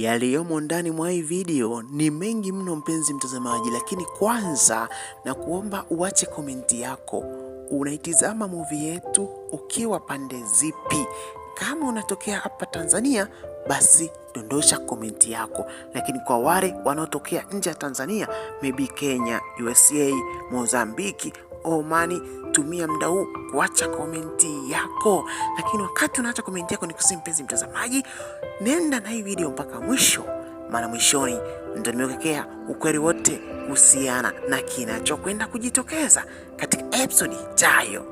Yaliyomo ndani mwa hii video ni mengi mno mpenzi mtazamaji, lakini kwanza na kuomba uache komenti yako. Unaitizama movie yetu ukiwa pande zipi? Kama unatokea hapa Tanzania, basi dondosha komenti yako, lakini kwa wale wanaotokea nje ya Tanzania, maybe Kenya, USA, Mozambiki, Omani, tumia muda huu kuacha komenti yako. Lakini wakati unaacha komenti yako, nikusihi mpenzi mtazamaji, nenda na hii video mpaka mwisho, maana mwishoni ndio nimekuwekea ukweli wote kuhusiana na kinachokwenda kujitokeza katika episode ijayo.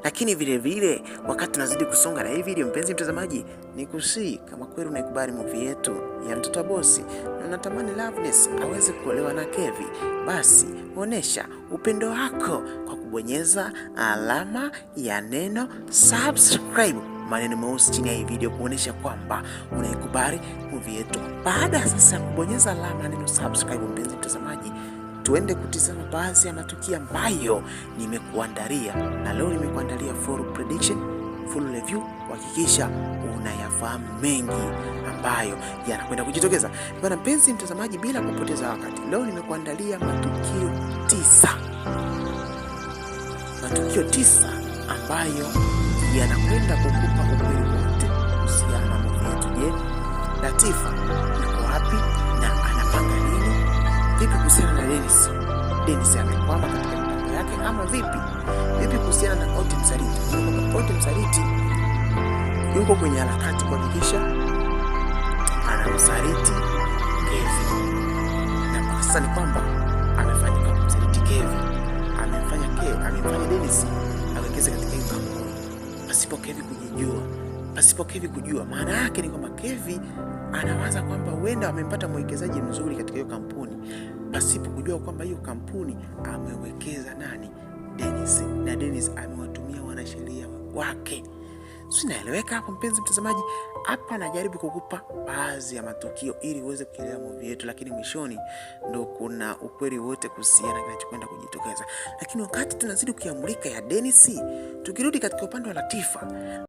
Lakini vile vile wakati tunazidi kusonga na hii video mpenzi mtazamaji, nikusihi kama kweli unaikubali movie yetu ya mtoto wa bosi na unatamani Loveness aweze kuolewa na Kevi, basi onesha upendo wako kwa kubonyeza alama ya neno subscribe, maneno meusi chini ya hii video, kuonesha kwamba unaikubali movie yetu. Baada sasa ya kubonyeza alama ya neno subscribe mpenzi mtazamaji, tuende kutizama baadhi ya matukio ambayo nimekuandalia, na leo nimekuandalia full prediction, full review, kuhakikisha unayafahamu mengi ambayo yanakwenda kujitokeza. Bwana mpenzi mtazamaji, bila kupoteza wakati, leo nimekuandalia matukio 9. Matukio 9 ambayo yanakwenda kukupa ukweli wote kuhusiana na movie yetu. Je, Latifa yuko wapi na anapanga nini? Vipi kuhusiana na Dennis? Dennis amekwama katika mipango yake ama vipi? Vipi kuhusiana na Oti Msaliti? Oti Msaliti yuko kwenye harakati kuhakikisha anamsaliti Kevi. Na sasa ni kwamba amefanya kumsaliti Kevi, amemfanya Dennis awekeze katika hiyo kampuni pasipo Kevi kujua. Maana yake ni kwamba Kevi anawaza kwamba huenda amempata mwekezaji mzuri katika hiyo kampuni pasipo kujua kwamba hiyo kampuni amewekeza nani? Dennis. Na Dennis amewatumia wanasheria wake. Sinaeleweka hapo mpenzi mtazamaji? Hapa najaribu kukupa baadhi ya matukio ili uweze kuelewa movie yetu, lakini mwishoni ndo kuna ukweli wote kuhusiana na kinachokwenda kujitokeza. Lakini wakati tunazidi kuamulika ya Dennis, tukirudi katika upande wa Latifa,